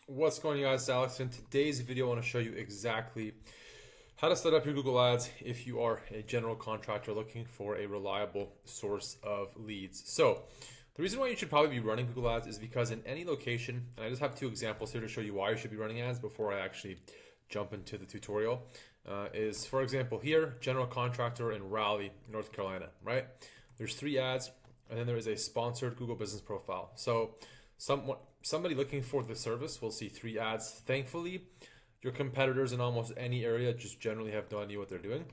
What's going on, guys? Alex. In today's video, I want to show you exactly how to set up your Google Ads if you are a general contractor looking for a reliable source of leads. So the reason why you should probably be running Google Ads is because in any location, and I just have two examples here to show you why you should be running ads before I actually jump into the tutorial, is for example here, general contractor in Raleigh, North Carolina, right? There's 3 ads, and then there is a sponsored Google business profile. So somebody looking for the service will see 3 ads. Thankfully, your competitors in almost any area just generally have no idea what they're doing.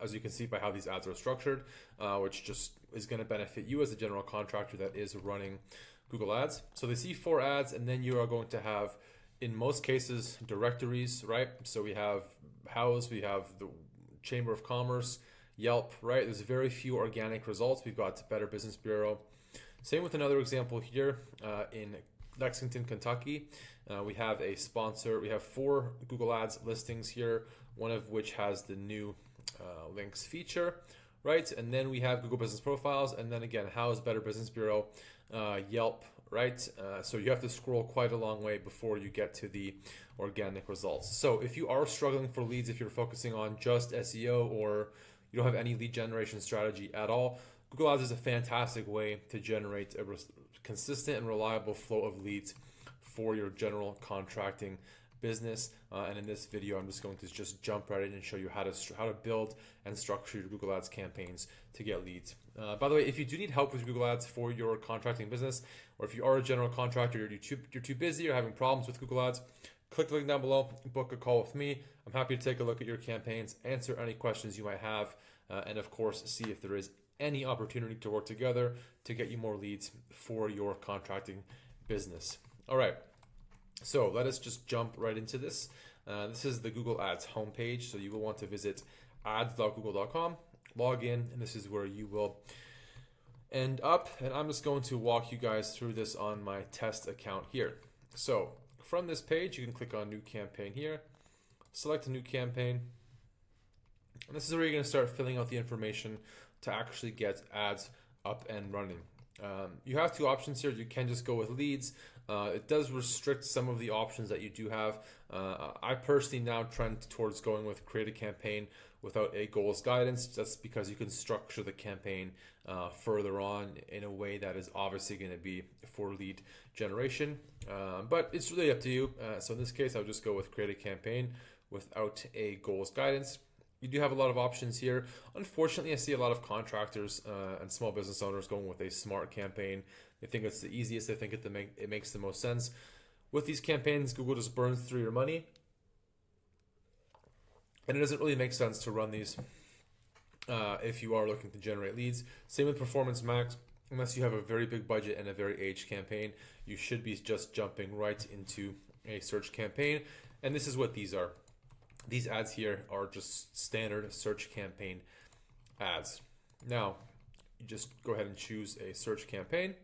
As you can see by how these ads are structured, which just is going to benefit you as a general contractor that is running Google Ads. So they see 4 ads, and then you are going to have, in most cases, directories, right? So we have House, we have the Chamber of Commerce, Yelp, right? There's very few organic results. We've got Better Business Bureau. Same with another example here in Lexington, Kentucky. We have a sponsor. We have 4 Google Ads listings here, one of which has the new links feature, right? And then we have Google Business Profiles, and then again, House, Better Business Bureau, Yelp, right? So you have to scroll quite a long way before you get to the organic results. So if you are struggling for leads, if you're focusing on just SEO or you don't have any lead generation strategy at all, Google Ads is a fantastic way to generate a consistent and reliable flow of leads for your general contracting business. And in this video, I'm just going to jump right in and show you how to build and structure your Google Ads campaigns to get leads. By the way, if you do need help with Google Ads for your contracting business, or if you are a general contractor, you're too busy or having problems with Google Ads, click the link down below, book a call with me. I'm happy to take a look at your campaigns, answer any questions you might have, and of course, see if there is any opportunity to work together to get you more leads for your contracting business. All right, so let us just jump right into this. This is the Google Ads homepage, so you will want to visit ads.google.com, log in, and this is where you will end up. And I'm just going to walk you guys through this on my test account here. So from this page, you can click on New Campaign here, select a new campaign, and this is where you're going to start filling out the information to actually get ads up and running. You have 2 options here. You can just go with leads. It does restrict some of the options that you do have. I personally now trend towards going with create a campaign without a goals guidance. That's because you can structure the campaign further on in a way that is obviously going to be for lead generation. But it's really up to you. So in this case, I'll just go with create a campaign without a goals guidance. You do have a lot of options here. Unfortunately, I see a lot of contractors and small business owners going with a smart campaign. They think it's the easiest. They think it makes the most sense. With these campaigns, Google just burns through your money. And it doesn't really make sense to run these if you are looking to generate leads. Same with Performance Max. Unless you have a very big budget and a very aged campaign, you should be just jumping right into a search campaign. And this is what these are. These ads here are just standard search campaign ads. Now, you just go ahead and choose a search campaign.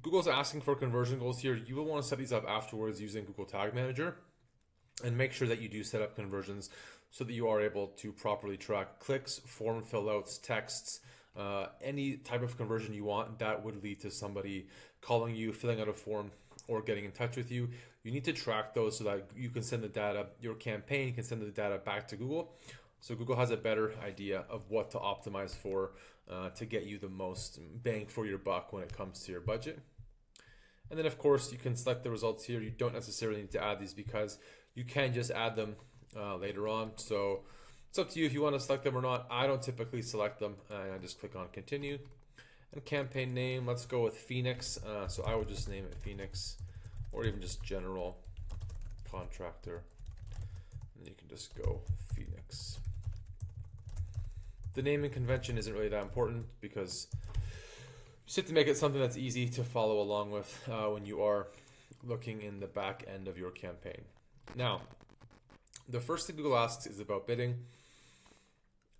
Google's asking for conversion goals here. You will want to set these up afterwards using Google Tag Manager, and make sure that you do set up conversions so that you are able to properly track clicks, form fill outs, texts, any type of conversion you want that would lead to somebody calling you, filling out a form, or getting in touch with you. You need to track those so that you can send the data, your campaign can send the data back to Google. So Google has a better idea of what to optimize for to get you the most bang for your buck when it comes to your budget. And then of course you can select the results here. You don't necessarily need to add these because you can just add them later on. So it's up to you if you want to select them or not. I don't typically select them, and I just click on continue. And campaign name, let's go with Phoenix. So I would just name it Phoenix, or even just general contractor. And you can just go Phoenix. The naming convention isn't really that important because you just have to make it something that's easy to follow along with when you are looking in the back end of your campaign. Now, the first thing Google asks is about bidding.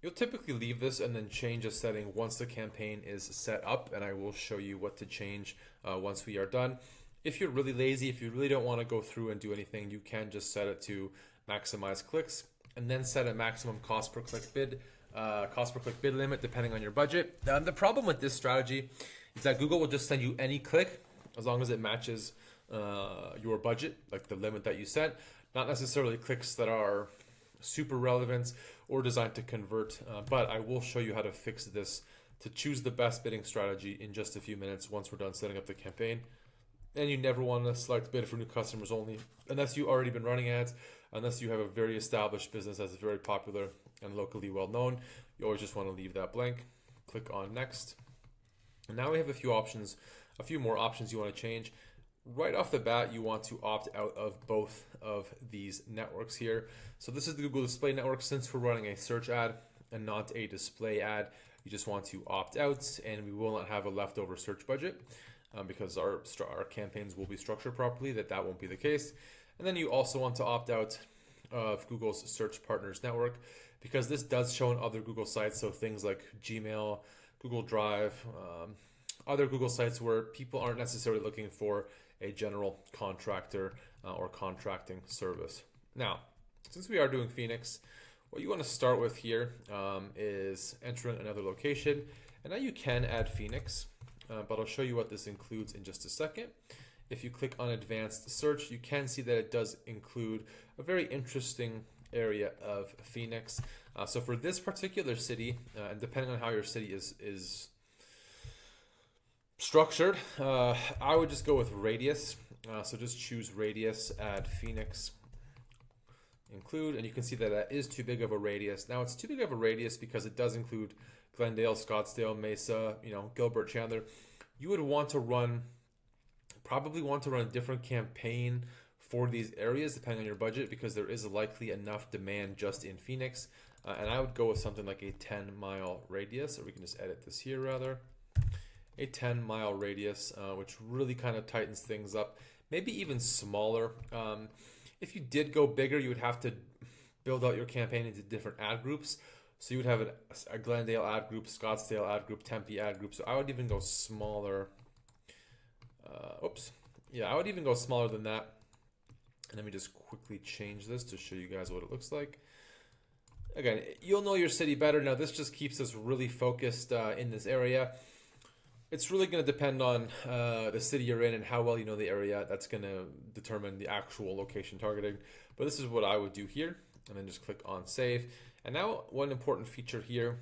You'll typically leave this and then change a setting once the campaign is set up, and I will show you what to change once we are done. If you're really lazy, if you really don't want to go through and do anything, you can just set it to maximize clicks and then set a maximum cost per click bid limit depending on your budget. The problem with this strategy is that Google will just send you any click as long as it matches your budget, like the limit that you set, not necessarily clicks that are super relevant or designed to convert. But I will show you how to fix this to choose the best bidding strategy in just a few minutes once we're done setting up the campaign. And you never want to select bid for new customers only unless you've already been running ads, unless you have a very established business that's very popular and locally well known. You always just want to leave that blank. Click on next. And now we have a few more options you want to change. Right off the bat, you want to opt out of both of these networks here. So this is the Google Display Network. Since we're running a search ad and not a display ad, you just want to opt out, and we will not have a leftover search budget because our campaigns will be structured properly. That won't be the case. And then you also want to opt out of Google's Search Partners Network because this does show on other Google sites. So things like Gmail, Google Drive, other Google sites where people aren't necessarily looking for a general contractor or contracting service. Now, since we are doing Phoenix, what you want to start with here is entering another location. And now you can add Phoenix, but I'll show you what this includes in just a second. If you click on advanced search, you can see that it does include a very interesting area of Phoenix. So for this particular city, and depending on how your city is structured, I would just go with radius. So just choose radius, add Phoenix, include, and you can see that that is too big of a radius. Now it's too big of a radius because it does include Glendale, Scottsdale, Mesa, Gilbert, Chandler. You would probably want to run a different campaign for these areas depending on your budget because there is likely enough demand just in Phoenix. And I would go with something like a 10-mile radius, or we can just edit this here rather. A 10-mile radius, which really kind of tightens things up. Maybe even smaller. If you did go bigger, you would have to build out your campaign into different ad groups. So you would have a Glendale ad group, Scottsdale ad group, Tempe ad group. So I would even go smaller. I would even go smaller than that. And let me just quickly change this to show you guys what it looks like. Again, you'll know your city better. Now this just keeps us really focused in this area. It's really going to depend on the city you're in and how well you know the area. That's going to determine the actual location targeting. But this is what I would do here. And then just click on save. And now one important feature here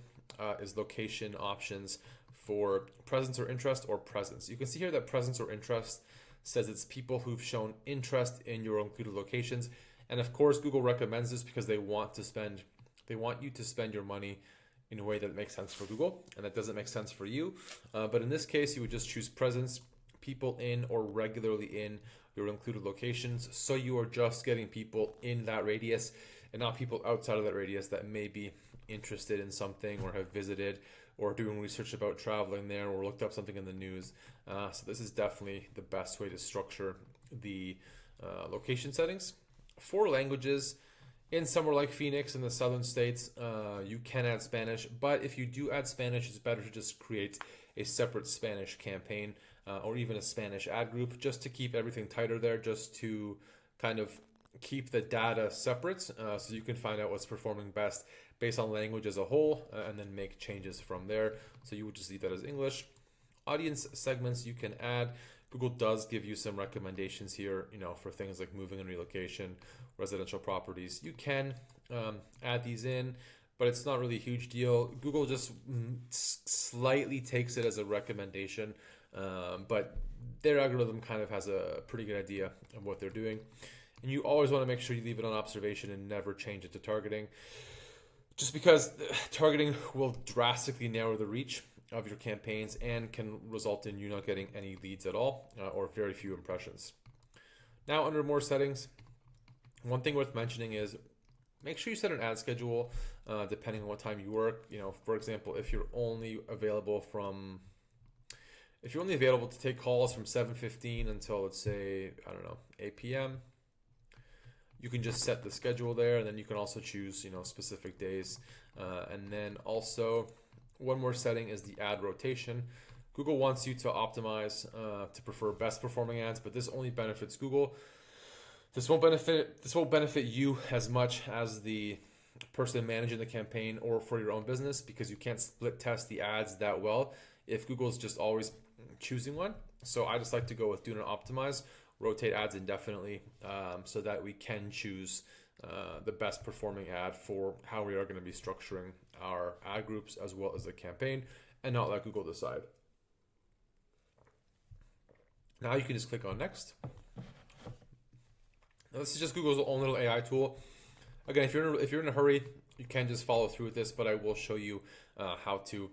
is location options for presence or interest or presence. You can see here that presence or interest says it's people who've shown interest in your included locations. And of course, Google recommends this because they want you to spend your money in a way that makes sense for Google and that doesn't make sense for you. But in this case, you would just choose presence, people in or regularly in your included locations. So you are just getting people in that radius and not people outside of that radius that may be interested in something or have visited or doing research about traveling there or looked up something in the news. So this is definitely the best way to structure the location settings. For languages, in somewhere like Phoenix in the southern states, you can add Spanish, but if you do add Spanish, it's better to just create a separate Spanish campaign or even a Spanish ad group just to keep everything tighter there, just to kind of keep the data separate so you can find out what's performing best based on language as a whole and then make changes from there. So you would just leave that as English. Audience segments you can add. Google does give you some recommendations here, for things like moving and relocation, residential properties. You can add these in, but it's not really a huge deal. Google just slightly takes it as a recommendation, but their algorithm kind of has a pretty good idea of what they're doing. And you always want to make sure you leave it on observation and never change it to targeting, just because targeting will drastically narrow the reach of your campaigns and can result in you not getting any leads at all or very few impressions. Now, under more settings, one thing worth mentioning is make sure you set an ad schedule depending on what time you work. For example, if you're only available to take calls from 7:15 until, let's say, 8 p.m., you can just set the schedule there, and then you can also choose, specific days. And then also, one more setting is the ad rotation. Google wants you to optimize to prefer best performing ads, but this only benefits Google. This won't benefit you as much as the person managing the campaign or for your own business, because you can't split test the ads that well. If Google's just always choosing one. So I just like to go with do not optimize, rotate ads indefinitely, so that we can choose the best performing ad for how we are going to be structuring our ad groups as well as the campaign, and not let Google decide. Now you can just click on next. Now this is just Google's own little AI tool. Again, if you're in a hurry, you can just follow through with this, but I will show you how to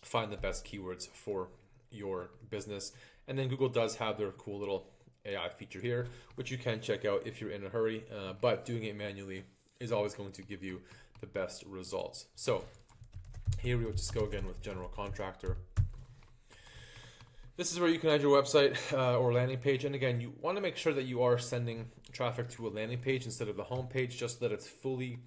find the best keywords for your business. And then Google does have their cool little AI feature here, which you can check out if you're in a hurry, but doing it manually is always going to give you the best results. So here we will just go again with general contractor. This is where you can add your website or landing page. And again, you want to make sure that you are sending traffic to a landing page instead of the home page, just so that it's fully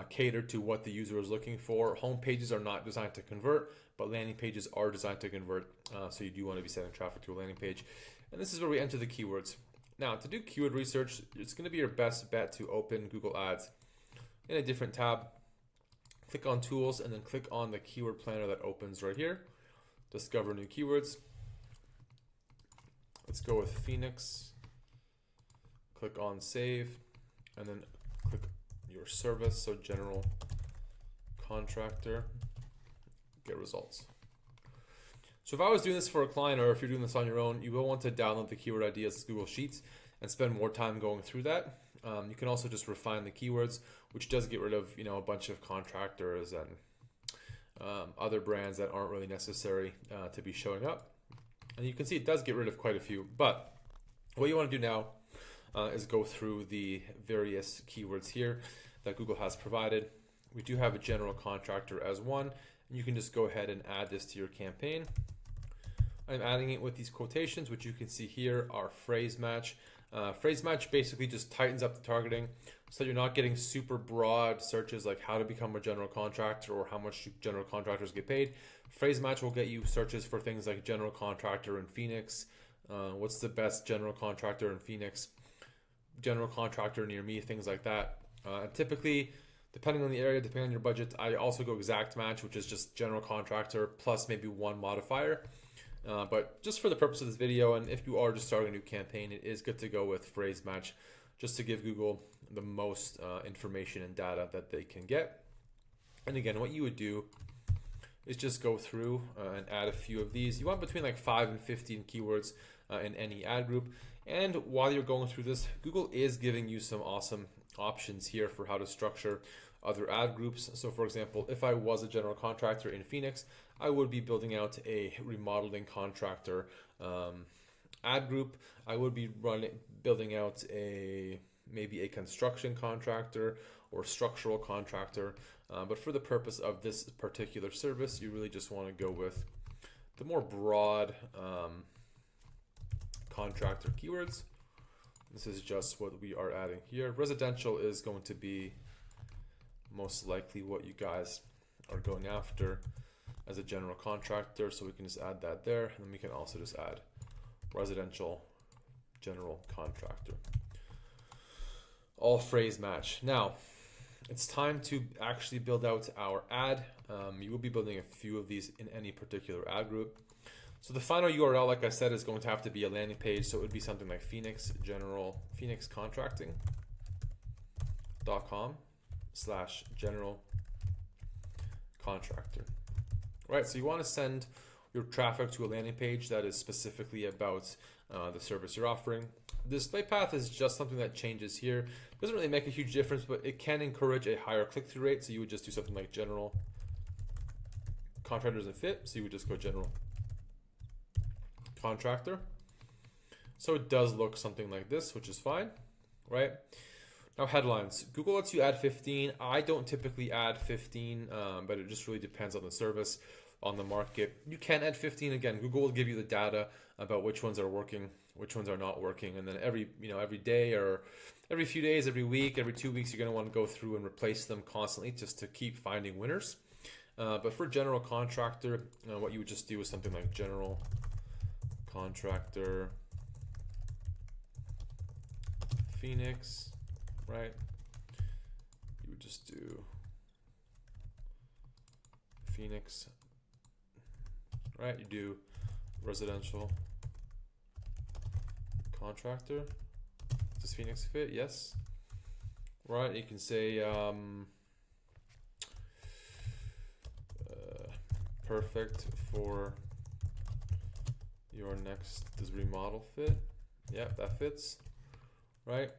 catered to what the user is looking for. Home pages are not designed to convert, but landing pages are designed to convert. So you do want to be sending traffic to a landing page. And this is where we enter the keywords. Now, to do keyword research, it's going to be your best bet to open Google Ads in a different tab. Click on Tools and then click on the keyword planner that opens right here. Discover new keywords. Let's go with Phoenix. Click on Save and then click your service. So general contractor, get results. So if I was doing this for a client, or if you're doing this on your own, you will want to download the keyword ideas Google Sheets and spend more time going through that. You can also just refine the keywords, which does get rid of a bunch of contractors and other brands that aren't really necessary to be showing up. And you can see it does get rid of quite a few. But what you want to do now is go through the various keywords here that Google has provided. We do have a general contractor as one, and you can just go ahead and add this to your campaign. I'm adding it with these quotations, which you can see here are phrase match. Phrase match basically just tightens up the targeting so you're not getting super broad searches like how to become a general contractor or how much general contractors get paid. Phrase match will get you searches for things like general contractor in Phoenix. What's the best general contractor in Phoenix? General contractor near me, things like that. Typically, depending on the area, depending on your budget, I also go exact match, which is just general contractor plus maybe one modifier. But just for the purpose of this video, and if you are just starting a new campaign, it is good to go with phrase match just to give Google the most information and data that they can get. And again, what you would do is just go through and add a few of these. You want between like 5 and 15 keywords in any ad group. And while you're going through this, Google is giving you some awesome options here for how to structure other ad groups. So for example, if I was a general contractor in Phoenix, I would be building out a remodeling contractor ad group. I would be building out maybe a construction contractor or structural contractor. But for the purpose of this particular service, you really just want to go with the more broad contractor keywords. This is just what we are adding here. Residential is going to be most likely what you guys are going after as a general contractor, so we can just add that there, and then we can also just add residential general contractor. All phrase match. Now it's time to actually build out our ad. You will be building a few of these in any particular ad group. So the final URL, like I said, is going to have to be a landing page. So it would be something like phoenixcontracting.com/general contractor. Right, so you want to send your traffic to a landing page that is specifically about the service you're offering. The display path is just something that changes here. It doesn't really make a huge difference, but it can encourage a higher click-through rate. So you would just do something like general contractor doesn't fit, so you would just go general contractor. So it does look something like this, which is fine, right? Now headlines. Google lets you add 15. I don't typically add 15, but it just really depends on the service, on the market. You can add 15. Again, Google will give you the data about which ones are working, which ones are not working, and then every day or every few days, every week, every 2 weeks, you're going to want to go through and replace them constantly just to keep finding winners. But for general contractor, what you would just do is something like general contractor Phoenix, right? You would just do Phoenix, right? You do residential contractor. Does Phoenix fit? Yes. Right, you can say perfect for your next, does remodel fit? Yeah, that fits, right?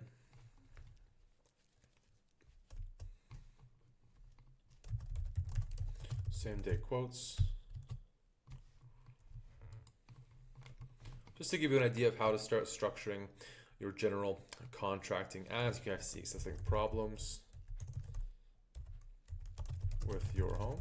Same day quotes. Just to give you an idea of how to start structuring your general contracting ads. You can see existing problems with your home.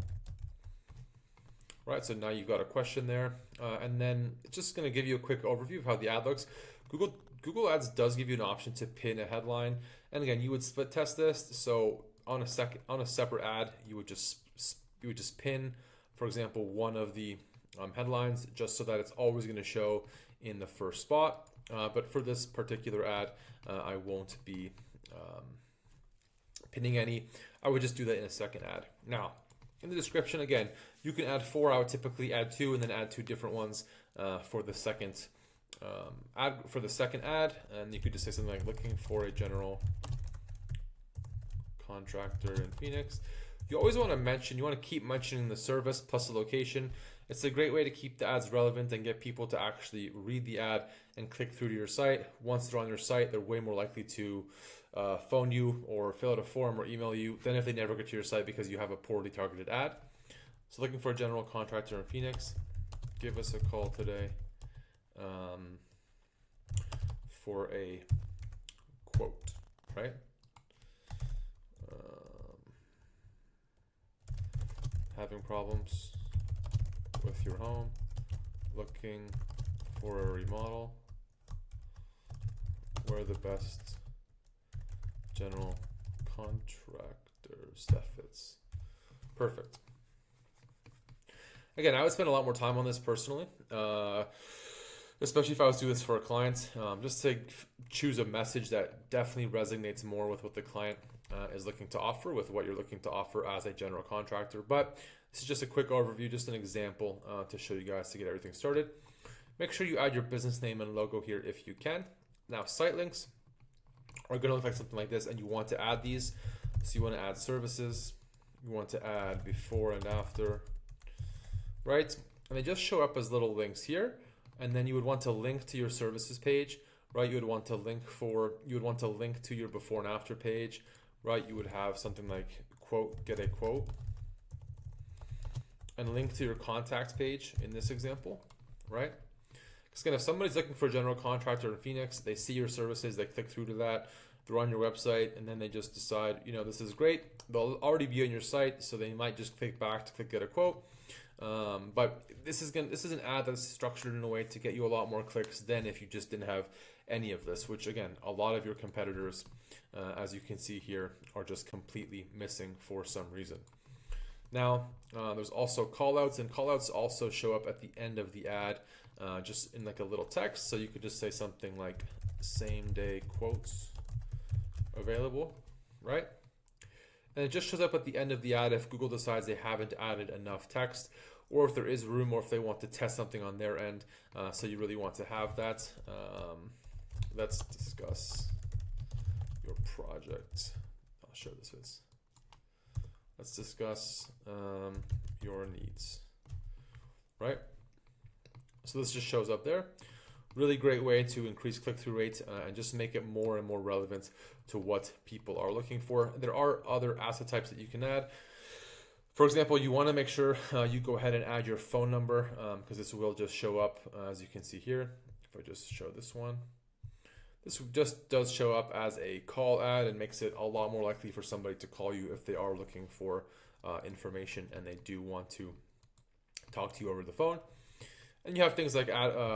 Right, so now you've got a question there, and then it's just going to give you a quick overview of how the ad looks. Google Ads does give you an option to pin a headline, and again, you would split test this. So on a separate ad, you would just pin, for example, one of the headlines, just so that it's always going to show in the first spot. But for this particular ad, I won't be pinning any. I would just do that in a second ad. Now, in the description, again, you can add 4. I would typically add 2 and then add 2 different ones for the second ad. For the second ad, and you could just say something like looking for a general contractor in Phoenix. You always want to mention, you want to keep mentioning the service plus the location. It's a great way to keep the ads relevant and get people to actually read the ad and click through to your site. Once they're on your site, they're way more likely to phone you or fill out a form or email you than if they never get to your site because you have a poorly targeted ad. So looking for a general contractor in Phoenix, give us a call today for a quote, right? Having problems with your home, looking for a remodel, where the best general contractors that fits. Perfect. Again, I would spend a lot more time on this personally, especially if I was doing this for a client, just to choose a message that definitely resonates more with what the client is looking to offer, with what you're looking to offer as a general contractor. But this is just a quick overview, just an example to show you guys to get everything started. Make sure you add your business name and logo here if you can. Now, site links are going to look like something like this, and you want to add these. So you want to add services, you want to add before and after, right? And they just show up as little links here, and then you would want to link to your services page, right? You would want to link to your before and after page, right? You would have something like quote, get a quote, and link to your contacts page in this example, right? Because again, if somebody's looking for a general contractor in Phoenix, they see your services, they click through to that, they're on your website, and then they just decide, you know, this is great. They'll already be on your site, so they might just click back to click get a quote. But this is an ad that's structured in a way to get you a lot more clicks than if you just didn't have any of this, which again, a lot of your competitors, as you can see here, are just completely missing for some reason. Now, there's also callouts, and callouts also show up at the end of the ad, just in like a little text. So you could just say something like same day quotes available, right? And it just shows up at the end of the ad if Google decides they haven't added enough text, or if there is room, or if they want to test something on their end. So you really want to have that. Let's discuss your project. I'll show this is. Let's discuss your needs, right? So this just shows up there. Really great way to increase click-through rate and just make it more and more relevant to what people are looking for. There are other asset types that you can add. For example, you want to make sure you go ahead and add your phone number because this will just show up as you can see here. If I just show this one, this just does show up as a call ad and makes it a lot more likely for somebody to call you if they are looking for information and they do want to talk to you over the phone. And you have things like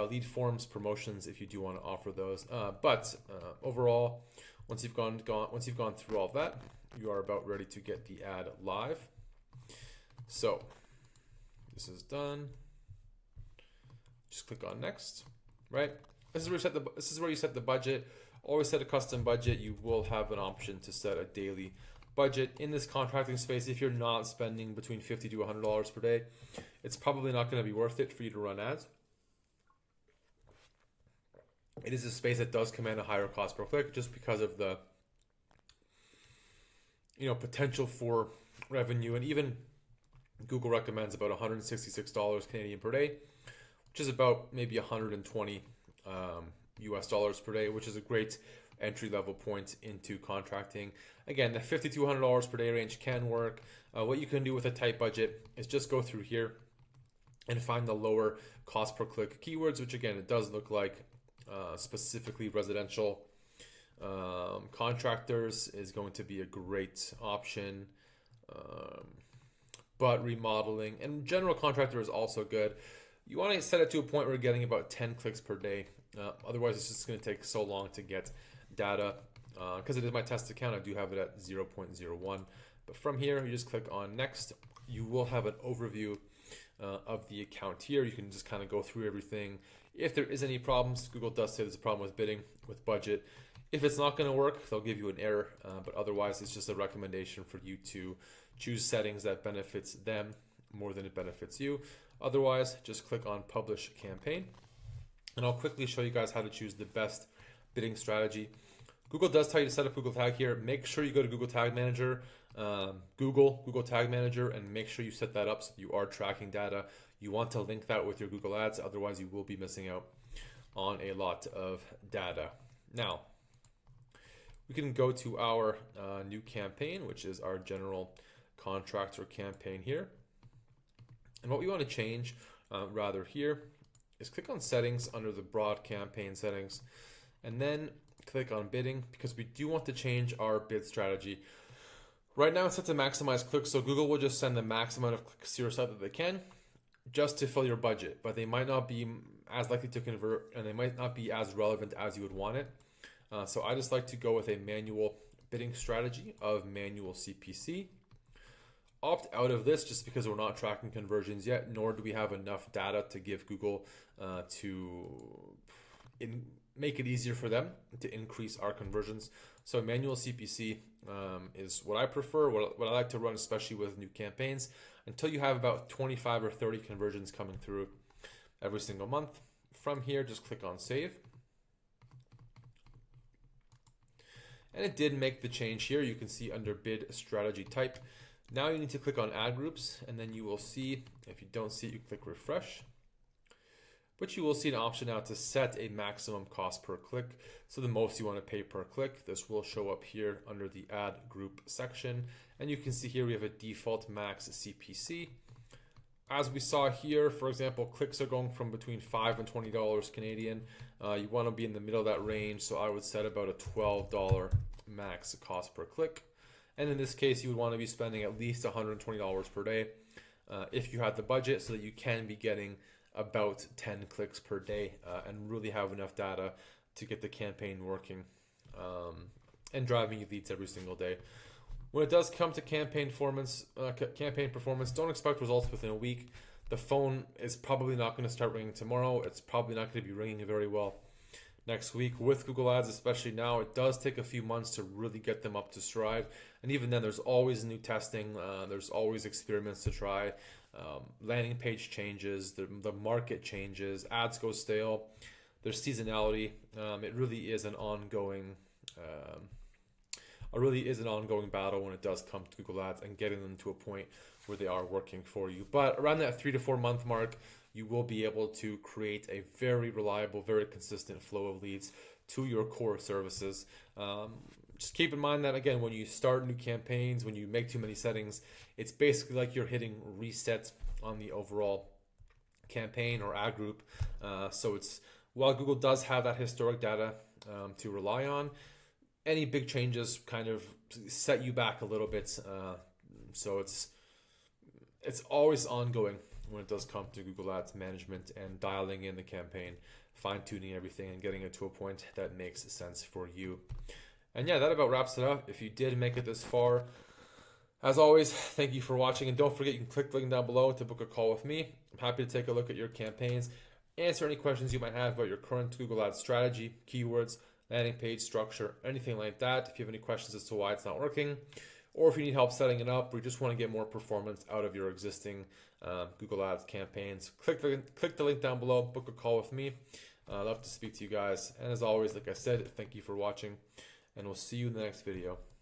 lead forms, promotions if you do want to offer those. But overall, once you've gone through all that, you are about ready to get the ad live. So this is done. Just click on next, right? This is where you set the budget. Always set a custom budget. You will have an option to set a daily budget. In this contracting space, if you're not spending between $50 to $100 per day, it's probably not going to be worth it for you to run ads. it is a space that does command a higher cost per click just because of the potential for revenue. And even Google recommends about $166 Canadian per day, which is about maybe 120 US dollars per day, which is a great entry level point into contracting. Again, the $50 to $100 per day range can work. What you can do with a tight budget is just go through here and find the lower cost per click keywords, which again, it does look like specifically residential. Contractors is going to be a great option. But remodeling and general contractor is also good. You want to set it to a point where you're getting about 10 clicks per day. Otherwise, it's just going to take so long to get data. Because it is my test account, I do have it at 0.01. But from here, you just click on next. You will have an overview of the account here. You can just kind of go through everything. If there is any problems, Google does say there's a problem with bidding, with budget. If it's not going to work, they'll give you an error. But otherwise, it's just a recommendation for you to choose settings that benefits them more than it benefits you. Otherwise, just click on Publish Campaign. And I'll quickly show you guys how to choose the best bidding strategy. Google does tell you to set up Google Tag here. Make sure you go to Google Tag Manager, Google Tag Manager, and make sure you set that up so that you are tracking data. You want to link that with your Google Ads, otherwise you will be missing out on a lot of data. Now, we can go to our new campaign, which is our general contractor campaign here. And what we want to change rather here is click on settings under the broad campaign settings, and then click on bidding, because we do want to change our bid strategy. Right now it's set to maximize clicks, so Google will just send the max amount of clicks to your site that they can just to fill your budget, but they might not be as likely to convert and they might not be as relevant as you would want it. So I just like to go with a manual bidding strategy of manual CPC. Opt out of this just because we're not tracking conversions yet, nor do we have enough data to give Google to make it easier for them to increase our conversions. So manual CPC is what I prefer, what I like to run, especially with new campaigns, until you have about 25 or 30 conversions coming through every single month. From here, just click on save. And it did make the change here. You can see under bid strategy type. Now you need to click on ad groups, and then you will see, if you don't see it, you click refresh. But you will see an option now to set a maximum cost per click. So the most you want to pay per click. This will show up here under the ad group section. And you can see here we have a default max CPC. As we saw here, for example, clicks are going from between $5 and $20 Canadian. You want to be in the middle of that range. So I would set about a $12 max cost per click. And in this case, you would want to be spending at least $120 per day if you had the budget, so that you can be getting about 10 clicks per day and really have enough data to get the campaign working and driving you leads every single day. When it does come to campaign performance, don't expect results within a week. The phone is probably not going to start ringing tomorrow. It's probably not going to be ringing very well next week. With Google Ads, especially now, it does take a few months to really get them up to stride. And even then, there's always new testing. There's always experiments to try. Landing page changes, the market changes, ads go stale, there's seasonality. It really is an ongoing battle when it does come to Google Ads and getting them to a point where they are working for you. But around that 3 to 4 month mark, you will be able to create a very reliable, very consistent flow of leads to your core services. Just keep in mind that, again, when you start new campaigns, when you make too many settings, it's basically like you're hitting reset on the overall campaign or ad group. So it's, while Google does have that historic data to rely on, any big changes kind of set you back a little bit. So it's always ongoing when it does come to Google Ads management and dialing in the campaign, fine-tuning everything and getting it to a point that makes sense for you. And yeah, that about wraps it up. If you did make it this far, as always, thank you for watching. And don't forget, you can click the link down below to book a call with me. I'm happy to take a look at your campaigns, answer any questions you might have about your current Google Ads strategy, keywords, landing page structure, anything like that. If you have any questions as to why it's not working, or if you need help setting it up, or you just want to get more performance out of your existing Google Ads campaigns, click the link down below, book a call with me. I love to speak to you guys. And as always, like I said, thank you for watching, and we'll see you in the next video.